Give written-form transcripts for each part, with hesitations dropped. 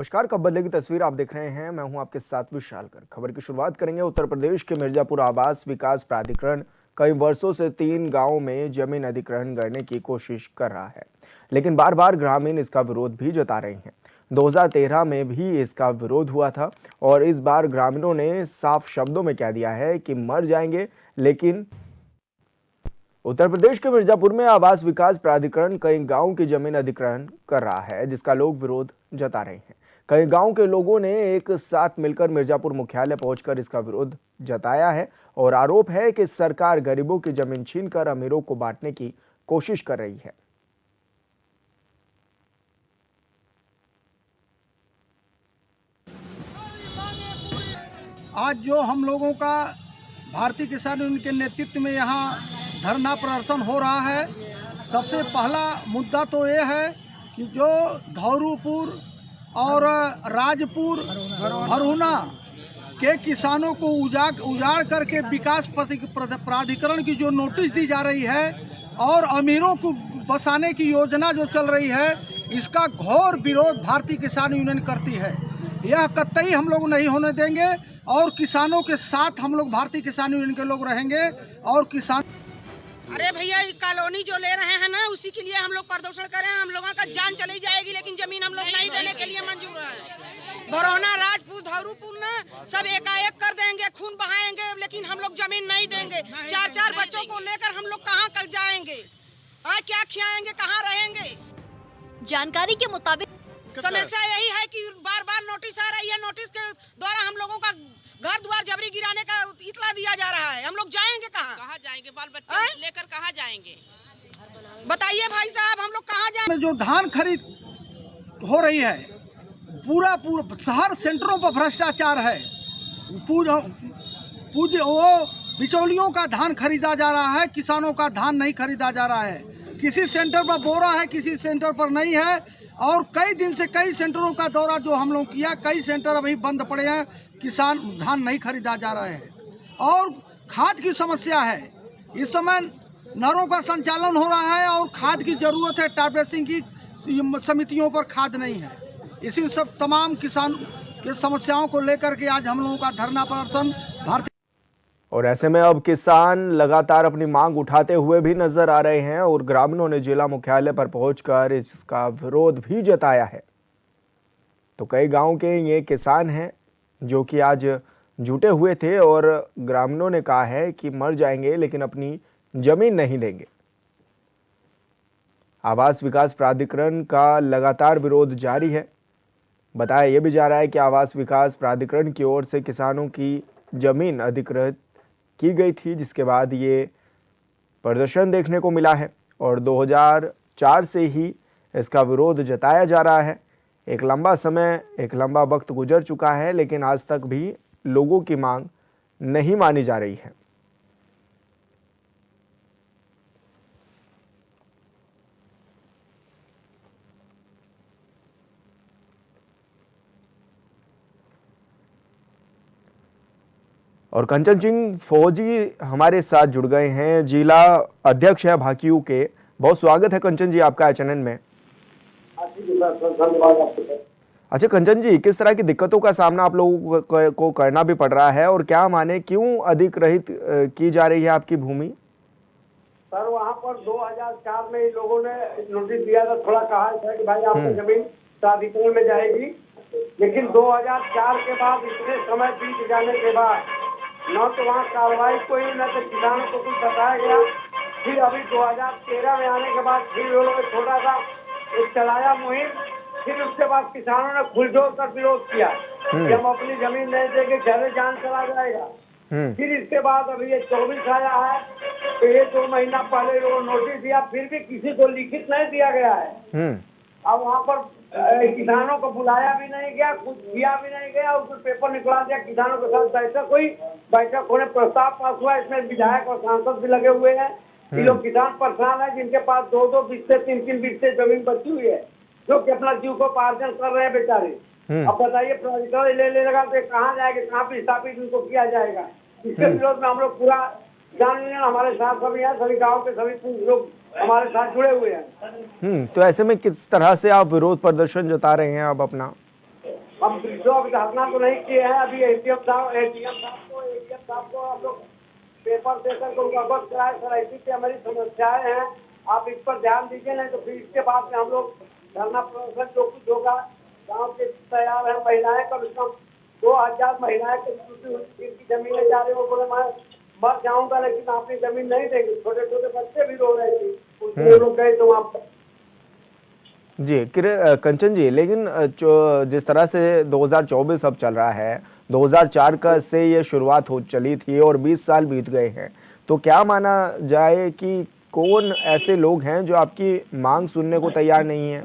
नमस्कार, कब बदलेगी तस्वीर आप देख रहे हैं। मैं हूं आपके साथ विशाल कर। खबर की शुरुआत करेंगे। उत्तर प्रदेश के मिर्जापुर आवास विकास प्राधिकरण कई वर्षों से 3 गांवों में जमीन अधिग्रहण करने की कोशिश कर रहा है, लेकिन बार बार ग्रामीण इसका विरोध भी जता रहे हैं। 2013 में भी इसका विरोध हुआ था और इस बार ग्रामीणों ने साफ शब्दों में कह दिया है कि मर जाएंगे। लेकिन उत्तर प्रदेश के मिर्जापुर में आवास विकास प्राधिकरण कई गांवों की जमीन अधिग्रहण कर रहा है, जिसका लोग विरोध जता रहे हैं। कई गांव के लोगों ने एक साथ मिलकर मिर्जापुर मुख्यालय पहुंचकर इसका विरोध जताया है और आरोप है कि सरकार गरीबों की जमीन छीनकर अमीरों को बांटने की कोशिश कर रही है। आज जो हम लोगों का भारतीय किसान यूनियन के नेतृत्व में यहाँ धरना प्रदर्शन हो रहा है, सबसे पहला मुद्दा तो ये है कि जो धौरूपुर और राजपुर भरूना के किसानों को उजाड़ करके विकास प्राधिकरण की जो नोटिस दी जा रही है और अमीरों को बसाने की योजना जो चल रही है, इसका घोर विरोध भारतीय किसान यूनियन करती है। यह कतई हम लोग नहीं होने देंगे और किसानों के साथ हम लोग भारतीय किसान यूनियन के लोग रहेंगे। और किसान अरे भैया, कॉलोनी जो ले रहे हैं ना, उसी के लिए हम लोग प्रदर्शन कर रहे हैं। हम लोगों का जान चली जाएगी, लेकिन जमीन हम लोग नहीं देने के लिए मंजूर है। बरौना, राजपूत, धौरूपुर ना सब एकाएक कर देंगे, खून बहाएंगे, लेकिन हम लोग जमीन नहीं देंगे। 4-4 बच्चों को लेकर हम लोग कहाँ कल जाएंगे? क्या खिलाएंगे, कहाँ रहेंगे? जानकारी के मुताबिक समस्या यही है कि बार बार नोटिस आ रही है। नोटिस के द्वारा हम लोगों का घर द्वार जबरी गिराने का इतला दिया जा रहा है। हम लोग जाएंगे कहाँ जाएंगे? बाल बच्चे लेकर कहाँ जाएंगे? बताइए भाई साहब, हम लोग कहाँ जाएंगे? जो धान खरीद हो रही है, पूरा शहर सेंटरों पर भ्रष्टाचार है। वो बिचौलियों का धान खरीदा जा रहा है, किसानों का धान नहीं खरीदा जा रहा है। किसी सेंटर पर बोरा है, किसी सेंटर पर नहीं है। और कई दिन से कई सेंटरों का दौरा जो हम लोग किया, कई सेंटर अभी बंद पड़े हैं, किसान धान नहीं खरीदा जा रहे हैं। और खाद की समस्या है, इस समय नहरों का संचालन हो रहा है और खाद की जरूरत है। टारगेटिंग की समितियों पर खाद नहीं है। इसी सब तमाम किसान की समस्याओं को लेकर के आज हम लोगों का धरना प्रदर्शन भारतीय। और ऐसे में अब किसान लगातार अपनी मांग उठाते हुए भी नजर आ रहे हैं और ग्रामीणों ने जिला मुख्यालय पर पहुंचकर इसका विरोध भी जताया है। तो कई गांव के ये किसान हैं जो कि आज जुटे हुए थे और ग्रामीणों ने कहा है कि मर जाएंगे लेकिन अपनी जमीन नहीं देंगे। आवास विकास प्राधिकरण का लगातार विरोध जारी है। बताया यह भी जा रहा है कि आवास विकास प्राधिकरण की ओर से किसानों की जमीन अधिकृत की गई थी, जिसके बाद ये प्रदर्शन देखने को मिला है और 2004 से ही इसका विरोध जताया जा रहा है। एक लंबा वक्त गुजर चुका है, लेकिन आज तक भी लोगों की मांग नहीं मानी जा रही है। और कंचन सिंह फौजी हमारे साथ जुड़ गए हैं, जिला अध्यक्ष है भाकियू के। बहुत स्वागत है कंचन जी आपका चैनल में। अच्छा कंचन जी, किस तरह की दिक्कतों का सामना आप लोगों को करना भी पड़ रहा है और क्या माने क्यों अधिग्रहित की जा रही है आपकी भूमि? सर, वहाँ पर 2004 में इन लोगों ने नोटिस दिया था, थोड़ा कहा था कि भाई आपकी जमीन प्राधिकरण में जाएगी। लेकिन 2004 के बाद इतने समय बीत जाने के बाद न तो वहाँ कार्रवाई कोई, न तो किसानों को कुछ बताया गया। फिर अभी 2013 में आने के बाद फिर लोगों ने छोटा सा एक चलाया मुहिम। फिर उसके बाद किसानों ने खुलजोर कर विरोध किया कि हम अपनी जमीन नहीं देंगे, चले जान चला जाएगा। फिर इसके बाद अभी ये 24 आया है, तो ये 2 महीना पहले लोगों नोटिस दिया, फिर भी किसी को लिखित नहीं दिया गया है। अब वहाँ पर किसानों को बुलाया भी नहीं गया, कुछ किया भी नहीं गया, उसमें पेपर निकला दिया। किसानों के साथ बैठक होने प्रस्ताव पास हुआ, इसमें विधायक और सांसद भी लगे हुए हैं। ये लोग किसान परेशान है, जिनके पास 2-2 बिस्से 3-3 बिस्से जमीन बची हुई है, जो कि अपना जीविकोपार्जन कर रहे हैं बेचारे। अब बताइए, प्राधिकरण ले लगा तो कहाँ जाएगा, कहाँ पे स्थापित उनको किया जाएगा? इसके विरोध में हम लोग पूरा किसान यूनियन हमारे साथ सभी है, सभी गाँव के सभी लोग हमारे साथ जुड़े हुए हैं। तो ऐसे में किस तरह से आप विरोध प्रदर्शन जता रहे हैं अब अपना? हम दूसरों अभी धरना तो नहीं किए हैं। अभी एडीएम साहब को हम लोग पेपर देकर को अवगत कराए। सर ऐसी से हमारी समस्याएं हैं, आप इस पर ध्यान दीजिए, नहीं तो फिर इसके बाद में हम लोग धरना प्रदर्शन जो कुछ होगा गाँव के तैयार है। महिलाएं कम से कम 2000 महिलाएं की जमीनें जा रही हो, बोले मैं मर जाऊंगा लेकिन अपनी जमीन नहीं देंगे। छोटे छोटे बच्चे भी रो रहे थे, उसके लोग गए तो वहाँ पर। जी कंचन जी, लेकिन जिस तरह से 2024 अब चल रहा है, 2004 का से ये शुरुआत हो चली थी और 20 साल बीत गए हैं, तो क्या माना जाए कि कौन ऐसे लोग हैं जो आपकी मांग सुनने को तैयार नहीं है?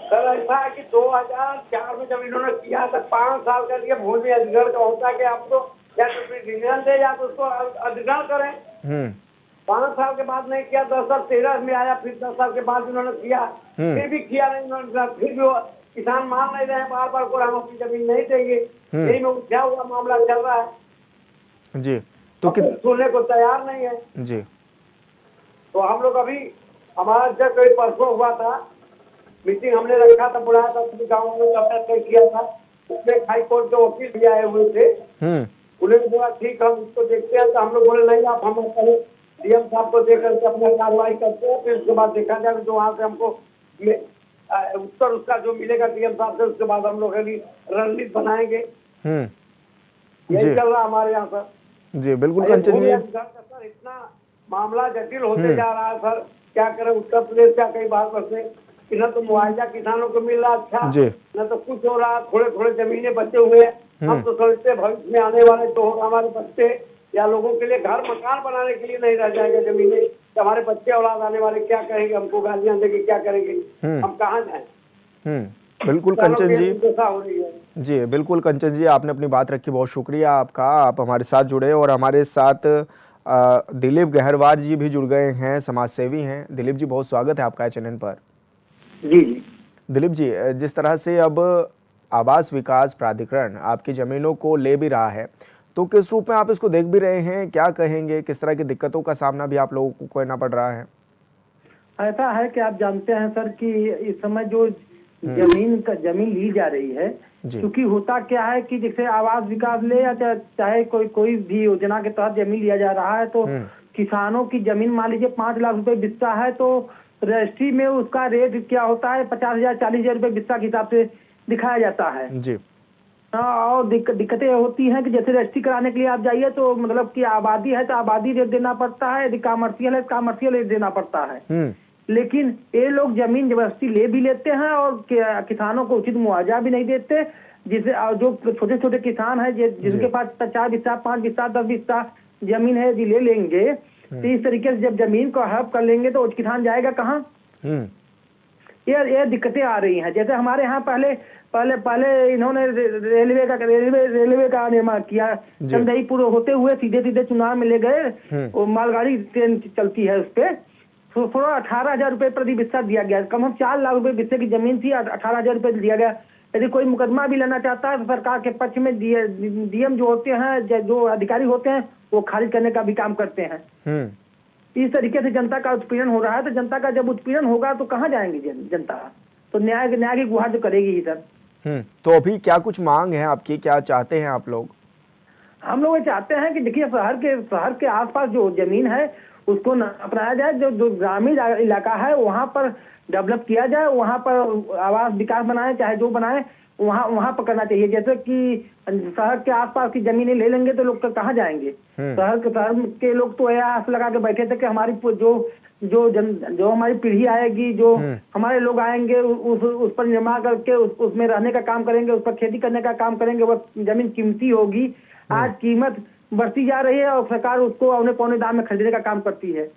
सर ऐसा है कि 2004 में जब इन्होंने किया था 5 साल का लिए भूमि अधिग्रहण का होता है कि आपको या तो फिर डिवीजन दे या तो उसको अधिग्रहण करें। 5 साल के बाद नहीं किया, 2013 में आया, फिर 10 साल के बाद इन्होंने किया, फिर भी किया नहीं इन्होंने। फिर भी किसान मान नहीं रहे, बार बार को हम अपनी जमीन नहीं देंगे। यही में क्या हुआ मामला चल रहा है जी, तो सुनने को तैयार नहीं है जी। तो हम लोग अभी हमारा जब कोई परसों हुआ था मीटिंग, हमने रखा था, बुलाया था, सभी गाँव में अपना तय किया था। उसमें हाई कोर्ट के वकील भी आए हुए थे। उन्होंने बोला ठीक हम इसको देखते हैं, तो हम लोग बोले नहीं आप हम पहले डीएम साहब को देकर के अपना कार्रवाई करते हैं, फिर उसके बाद देखा जाए तो वहाँ से हमको उत्तर उसका जो मिलेगा डीएम साहब से, उसके बाद हम लोग रणनीति बनाएंगे। यही चल रहा हमारे यहाँ सर। जी बिल्कुल कंचन जी। सर इतना मामला जटिल होते जा रहा है सर, क्या करें। उत्तर प्रदेश का कई बार से न तो मुआवजा किसानों को मिल रहा अच्छा, न तो कुछ हो रहा, थोड़े थोड़े जमीनें बचे हुए हैं। हम तो सोचते भविष्य में आने वाले तो हमारे बच्चे या लोगों के लिए घर मकान बनाने के लिए नहीं रह जाएगा जमीनें, तो हमारे बच्चे औलाद आने वाले क्या करेंगे, हमको गालियां देंगे, क्या करेंगे, हम कहाँ जाएं। बिल्कुल कंचन जी। हो रही है जी बिल्कुल कंचन जी, आपने अपनी बात रखी, बहुत शुक्रिया आपका, आप हमारे साथ जुड़े। और हमारे साथ दिलीप गहरवार जी भी जुड़ गए हैं, समाज सेवी हैं। दिलीप जी बहुत स्वागत है आपका चैनल पर। जी जी दिलीप जी, जिस तरह से अब आवास विकास प्राधिकरण आपकी जमीनों को ले भी रहा है, तो किस रूप में आप इसको देख भी रहे हैं, क्या कहेंगे, किस तरह की दिक्कतों का सामना भी आप लोगों को करना पड़ रहा है? ऐसा है कि आप जानते हैं सर कि इस समय जो जमीन ली जा रही है, क्योंकि होता क्या है कि जैसे आवास विकास ले या चाहे कोई भी योजना के तहत जमीन लिया जा रहा है, तो किसानों की जमीन मान लीजिए 5 लाख रुपए बिस्सा है, तो रजिस्ट्री में उसका रेट क्या होता है 50,000 40,000 रुपए बिस्सा के हिसाब से दिखाया जाता है जी। और दिक्कतें होती हैं कि जैसे रजिस्ट्री कराने के लिए आप जाइए तो मतलब कि आबादी है तो आबादी रेट देना पड़ता है, यदि कॉमर्शियल है कॉमर्शियल रेट देना पड़ता है। लेकिन ये लोग जमीन जबरदस्ती ले भी लेते हैं और किसानों को उचित मुआवजा भी नहीं देते, जिसे जो छोटे छोटे किसान है जिनके पास 4 बिस्सा 5 बिस्सा 10 बिस्सा जमीन है, यदि ले लेंगे तो इस तरीके से जब जमीन को हड़प कर लेंगे तो किसान जाएगा कहाँ। ये दिक्कतें आ रही हैं। जैसे हमारे यहाँ पहले इन्होंने रेलवे का निर्माण किया, चंदईपुर होते हुए सीधे चुनाव में ले गए, वो मालगाड़ी ट्रेन चलती है उस पे, तो 18,000 रुपए प्रति बिस्सा दिया गया। कम 4 लाख रुपए बिस्से की जमीन थी, 18,000 रुपए दिया गया। यदि कोई मुकदमा भी लेना चाहता है तो सरकार के पक्ष में डीएम जो होते हैं, जो अधिकारी होते हैं, वो खारिज करने का भी काम करते हैं। इस तरीके से जनता का उत्पीड़न हो रहा है, तो जनता का जब उत्पीड़न होगा तो कहाँ जाएंगे जनता, तो न्याय की गुहार तो करेगी ही सर। तो अभी क्या कुछ मांग है आपकी, क्या चाहते हैं आप लोग? हम लोग ये चाहते हैं कि देखिए शहर के आसपास जो जमीन है उसको अपनाया जाए, जो ग्रामीण इलाका है वहाँ पर डेवलप किया जाए, वहाँ पर आवास विकास बनाए, चाहे जो बनाए वहाँ पर करना चाहिए। जैसे कि शहर के आसपास की जमीनें ले लेंगे तो लोग कहाँ जाएंगे। शहर के लोग तो यह आस लगा के बैठे थे कि हमारी जो हमारी पीढ़ी आएगी, जो हमारे लोग आएंगे उस पर निर्माण करके उसमें रहने का काम करेंगे, उस पर खेती करने का काम करेंगे, वो जमीन कीमती होगी। आज कीमत बढ़ती जा रही है और सरकार उसको औने पौने दाम में खरीदने का काम करती है।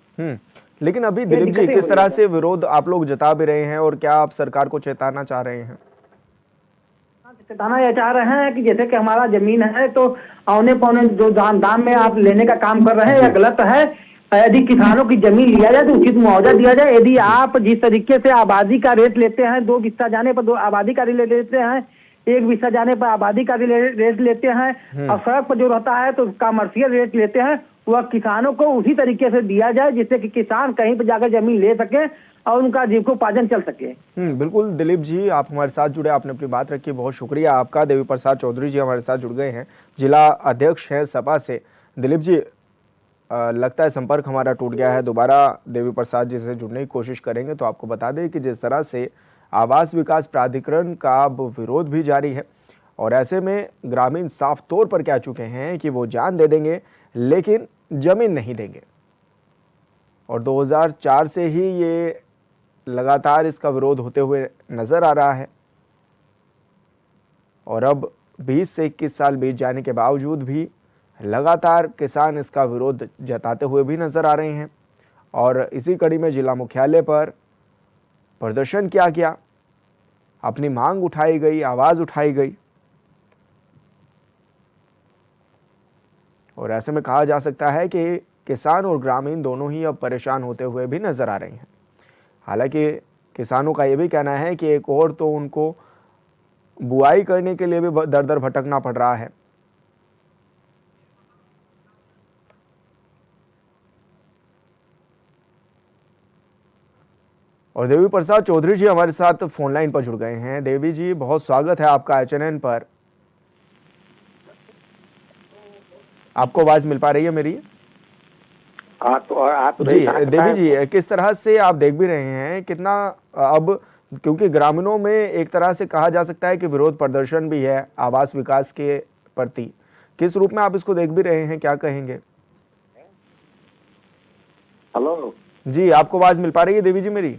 लेकिन अभी दिलीप जी किस तरह से विरोध आप लोग जता भी रहे हैं और क्या आप सरकार को चेताना चाह रहे हैं? चेताना यह चाह रहे हैं कि जैसे कि हमारा जमीन है तो औने पौने जो दाम में आप लेने का काम कर रहे हैं, यह गलत है। यदि किसानों की जमीन लिया जाए तो उचित मुआवजा दिया जाए। यदि आप जिस तरीके से आबादी का रेट लेते हैं, 2 बिस्सा जाने पर 2 आबादी का रेट लेते हैं, 1 बिस्सा जाने पर आबादी का रेट लेते हैं, और सड़क पर जो रहता है तो कॉमर्शियल रेट लेते हैं, वह किसानों को उसी तरीके से दिया जाए जिससे कि किसान कहीं पर जाकर जमीन ले सके और उनका जीविकोपार्जन चल सके। बिल्कुल दिलीप जी, आप हमारे साथ जुड़े, आपने अपनी बात रखी, बहुत शुक्रिया आपका। देवी प्रसाद चौधरी जी हमारे साथ जुड़ गए हैं, जिला अध्यक्ष हैं सपा से। दिलीप जी, लगता है संपर्क हमारा टूट गया है, दोबारा देवी प्रसाद जी से जुड़ने की कोशिश करेंगे। तो आपको बता दें कि जिस तरह से आवास विकास प्राधिकरण का अब विरोध भी जारी है और ऐसे में ग्रामीण साफ तौर पर कह चुके हैं कि वो जान दे देंगे लेकिन जमीन नहीं देंगे। और 2004 से ही ये लगातार इसका विरोध होते हुए नजर आ रहा है और अब 20 से 21 साल बीत जाने के बावजूद भी लगातार किसान इसका विरोध जताते हुए भी नजर आ रहे हैं। और इसी कड़ी में जिला मुख्यालय पर प्रदर्शन किया गया, अपनी मांग उठाई गई, आवाज उठाई गई और ऐसे में कहा जा सकता है कि किसान और ग्रामीण दोनों ही अब परेशान होते हुए भी नजर आ रहे हैं। हालांकि किसानों का ये भी कहना है कि एक और तो उनको बुआई करने के लिए भी दर दर भटकना पड़ रहा है। और देवी प्रसाद चौधरी जी हमारे साथ फोन लाइन पर जुड़ गए हैं। देवी जी, बहुत स्वागत है आपका HNN पर। आपको आवाज मिल पा रही है मेरी? आप जी देवी जी, किस तरह से आप देख भी रहे हैं कितना अब, क्योंकि ग्रामीणों में एक तरह से कहा जा सकता है कि विरोध प्रदर्शन भी है आवास विकास के प्रति, किस रूप में आप इसको देख भी रहे हैं, क्या कहेंगे? हेलो जी, आपको आवाज मिल पा रही है देवी जी मेरी?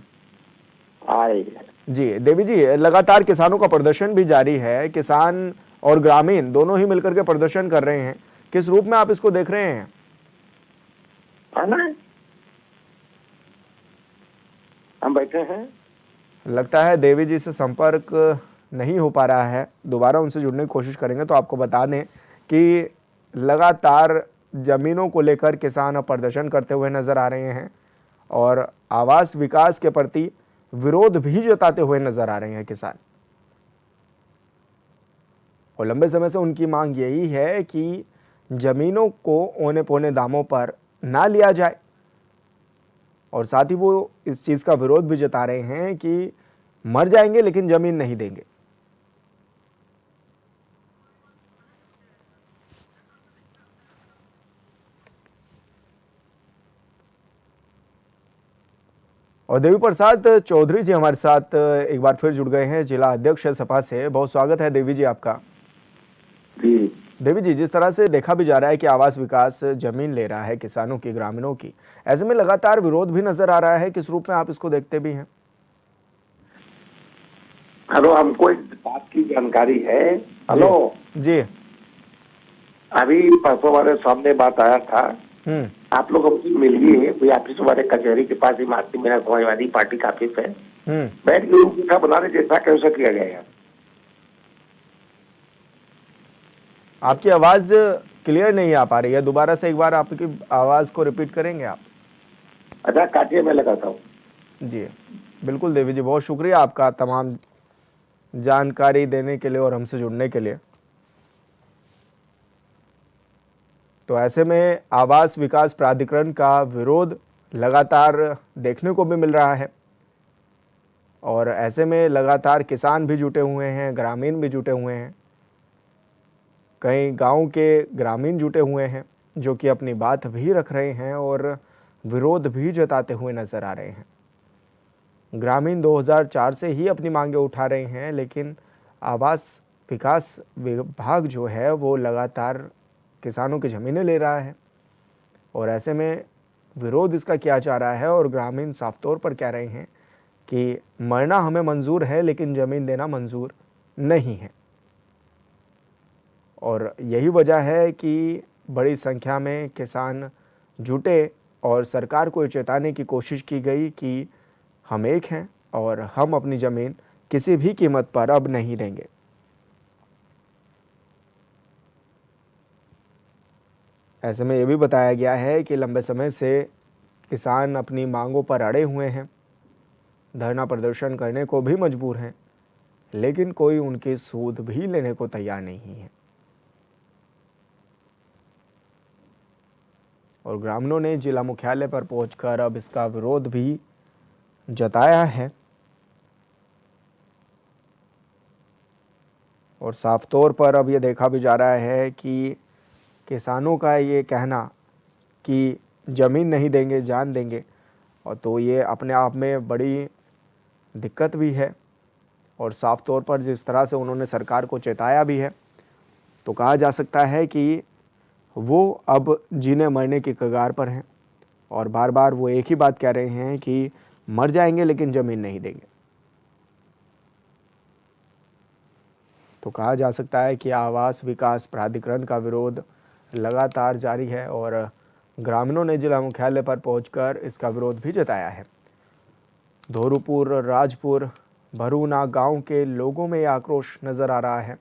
आ रही है। जी देवी जी, लगातार किसानों का प्रदर्शन भी जारी है, किसान और ग्रामीण दोनों ही मिलकर के प्रदर्शन कर रहे हैं, किस रूप में आप इसको देख रहे हैं? हम बैठे हैं। लगता है देवी जी से संपर्क नहीं हो पा रहा है, दोबारा उनसे जुड़ने की कोशिश करेंगे। तो आपको बता दें कि लगातार जमीनों को लेकर किसान अब प्रदर्शन करते हुए नजर आ रहे हैं और आवास विकास के प्रति विरोध भी जताते हुए नजर आ रहे हैं किसान। और लंबे समय से उनकी मांग यही है कि जमीनों को औने पौने दामों पर ना लिया जाए और साथ ही वो इस चीज का विरोध भी जता रहे हैं कि मर जाएंगे लेकिन जमीन नहीं देंगे। और देवी प्रसाद चौधरी जी हमारे साथ एक बार फिर जुड़ गए हैं, जिला अध्यक्ष है सपा से। बहुत स्वागत है देवी जी आपका। जी देवी जी, जिस तरह से देखा भी जा रहा है कि आवास विकास जमीन ले रहा है किसानों की, ग्रामीणों की, ऐसे में लगातार विरोध भी नजर आ रहा है, किस रूप में आप इसको देखते भी हैं? हेलो, हमको एक बात की जानकारी है। हेलो जी, अभी परसों हमारे सामने बात आया था, आप लोग हमसे मिलिए, कोई ऑफिस हमारे कचहरी के पास ही मारती, मेरा समाजवादी पार्टी का ऑफिस है, बैठ के रूप बना रहे जैसा कैसा किया गया है। आपकी आवाज क्लियर नहीं आ पा रही है, दोबारा से एक बार आपकी आवाज को रिपीट करेंगे आप? अच्छा काटिए, मैं लगाता हूँ। जी बिल्कुल देवी जी, बहुत शुक्रिया आपका तमाम जानकारी देने के लिए और हमसे जुड़ने के लिए। तो ऐसे में आवास विकास प्राधिकरण का विरोध लगातार देखने को भी मिल रहा है और ऐसे में लगातार किसान भी जुटे हुए हैं, ग्रामीण भी जुटे हुए हैं, कई गांव के ग्रामीण जुटे हुए हैं जो कि अपनी बात भी रख रहे हैं और विरोध भी जताते हुए नजर आ रहे हैं। ग्रामीण 2004 से ही अपनी मांगे उठा रहे हैं, लेकिन आवास विकास विभाग जो है वो लगातार किसानों की ज़मीनें ले रहा है और ऐसे में विरोध इसका किया जा रहा है और ग्रामीण साफ तौर पर कह रहे हैं कि मरना हमें मंजूर है लेकिन ज़मीन देना मंजूर नहीं है। और यही वजह है कि बड़ी संख्या में किसान जुटे और सरकार को चेताने की कोशिश की गई कि हम एक हैं और हम अपनी ज़मीन किसी भी कीमत पर अब नहीं देंगे। ऐसे में ये भी बताया गया है कि लंबे समय से किसान अपनी मांगों पर अड़े हुए हैं, धरना प्रदर्शन करने को भी मजबूर हैं, लेकिन कोई उनकी सूद भी लेने को तैयार नहीं है। और ग्रामीणों ने जिला मुख्यालय पर पहुंचकर अब इसका विरोध भी जताया है और साफ तौर पर अब ये देखा भी जा रहा है कि किसानों का ये कहना कि ज़मीन नहीं देंगे, जान देंगे, और तो ये अपने आप में बड़ी दिक्कत भी है। और साफ तौर पर जिस तरह से उन्होंने सरकार को चेताया भी है, तो कहा जा सकता है कि वो अब जीने मरने की कगार पर हैं और बार बार वो एक ही बात कह रहे हैं कि मर जाएंगे लेकिन ज़मीन नहीं देंगे। तो कहा जा सकता है कि आवास विकास प्राधिकरण का विरोध लगातार जारी है और ग्रामीणों ने जिला मुख्यालय पर पहुंचकर इसका विरोध भी जताया है। धौरूपुर, राजपुर, भरूना गांव के लोगों में आक्रोश नजर आ रहा है।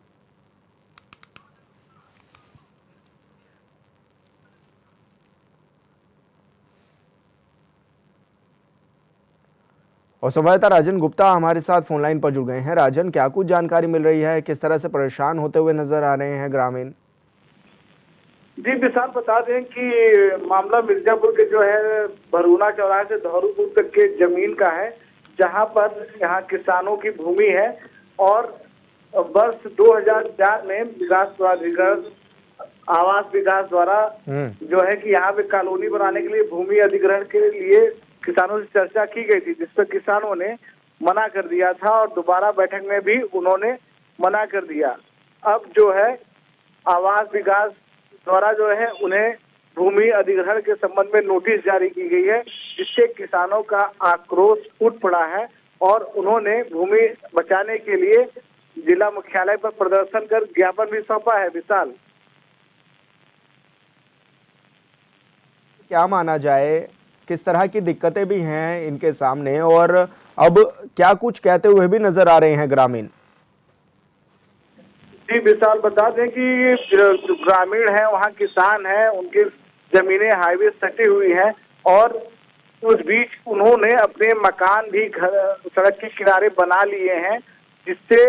और संवाददाता राजन गुप्ता हमारे साथ फोन लाइन पर जुड़ गए हैं। राजन, क्या कुछ जानकारी मिल रही है, किस तरह से परेशान होते हुए नजर आ रहे हैं ग्रामीण? जी विशाल, बता दें कि मामला मिर्जापुर के जो है भरूना चौराहे से धौरूपुर तक के जमीन का है, जहां पर यहाँ किसानों की भूमि है और वर्ष 2004 में विकास प्राधिकरण आवास विकास द्वारा जो है कि यहाँ पे कॉलोनी बनाने के लिए भूमि अधिग्रहण के लिए किसानों से चर्चा की गई थी, जिस पर किसानों ने मना कर दिया था और दोबारा बैठक में भी उन्होंने मना कर दिया। अब जो है आवास विकास द्वारा जो है उन्हें भूमि अधिग्रहण के संबंध में नोटिस जारी की गई है, जिससे किसानों का आक्रोश उठ पड़ा है और उन्होंने भूमि बचाने के लिए जिला मुख्यालय पर प्रदर्शन कर ज्ञापन भी सौंपा है। विशाल, क्या माना जाए, किस तरह की दिक्कतें भी हैं इनके सामने और अब क्या कुछ कहते हुए भी नजर आ रहे हैं ग्रामीण? जी विशाल, बता दें कि जो ग्रामीण है वहाँ किसान है, उनकी जमीनें हाईवे सटी हुई हैं और उस बीच उन्होंने अपने मकान भी सड़क के किनारे बना लिए हैं, जिससे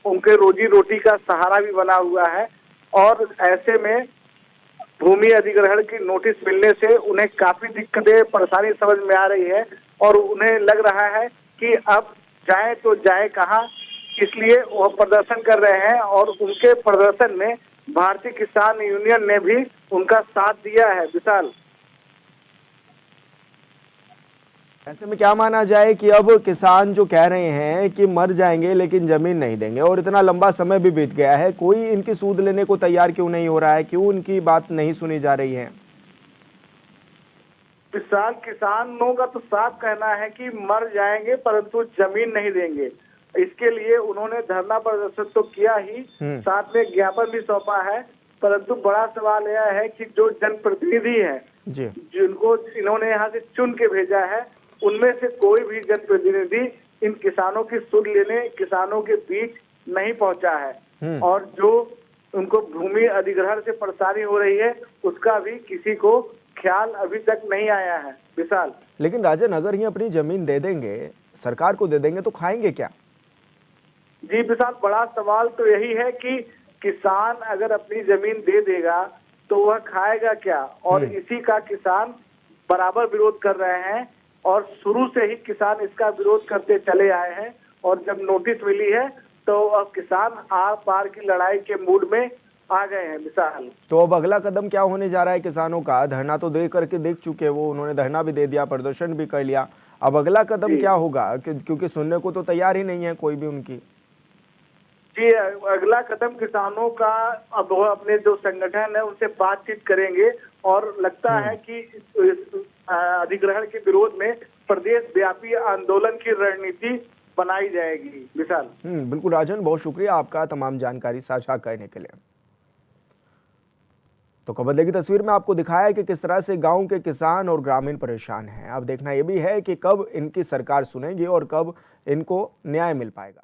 उनके रोजी रोटी का सहारा भी बना हुआ है। और ऐसे में भूमि अधिग्रहण की नोटिस मिलने से उन्हें काफी दिक्कतें परेशानी समझ में आ रही है और उन्हें लग रहा है कि अब जाए तो जाए कहाँ, इसलिए वह प्रदर्शन कर रहे हैं और उनके प्रदर्शन में भारतीय किसान यूनियन ने भी उनका साथ दिया है। विशाल, ऐसे में क्या माना जाए कि अब किसान जो कह रहे हैं कि मर जाएंगे लेकिन जमीन नहीं देंगे और इतना लंबा समय भी बीत गया है, कोई इनकी सूद लेने को तैयार क्यों नहीं हो रहा है, क्यों इनकी बात नहीं सुनी जा रही है? विशाल, किसानों का तो साफ कहना है कि मर जाएंगे परंतु जमीन नहीं देंगे। इसके लिए उन्होंने धरना प्रदर्शन तो किया ही, साथ में ज्ञापन भी सौंपा है, परंतु बड़ा सवाल यह है कि जो जनप्रतिनिधि है जिनको इन्होंने यहाँ से चुन के भेजा है, उनमें से कोई भी जनप्रतिनिधि इन किसानों की सुध लेने किसानों के बीच नहीं पहुंचा है और जो उनको भूमि अधिग्रहण से परेशानी हो रही है उसका भी किसी को ख्याल अभी तक नहीं आया है। विशाल, लेकिन राजन, अगर ये अपनी जमीन दे देंगे, सरकार को दे देंगे, तो खाएंगे क्या? जी विशाल, बड़ा सवाल तो यही है कि किसान अगर अपनी जमीन दे देगा तो वह खाएगा क्या, और इसी का किसान बराबर विरोध कर रहे हैं और शुरू से ही किसान इसका विरोध करते चले आए हैं और जब नोटिस मिली है तो अब किसान आर पार की लड़ाई के मूड में आ गए हैं। विशाल, तो अब अगला कदम क्या होने जा रहा है किसानों का? धरना तो दे करके देख चुके, वो उन्होंने धरना भी दे दिया, प्रदर्शन भी कर लिया, अब अगला कदम क्या होगा? क्योंकि सुनने को तो तैयार ही नहीं है कोई भी उनकी। जी, अगला कदम किसानों का अब वो अपने जो संगठन है उनसे बातचीत करेंगे और लगता है कि अधिग्रहण के विरोध में प्रदेश व्यापी आंदोलन की रणनीति बनाई जाएगी। विशाल, बिल्कुल राजन, बहुत शुक्रिया आपका तमाम जानकारी साझा करने के लिए। तो कबड्डी की तस्वीर में आपको दिखाया कि किस तरह से गांव के किसान और ग्रामीण परेशान हैं। अब देखना यह भी है कि कब इनकी सरकार सुनेगी और कब इनको न्याय मिल पाएगा।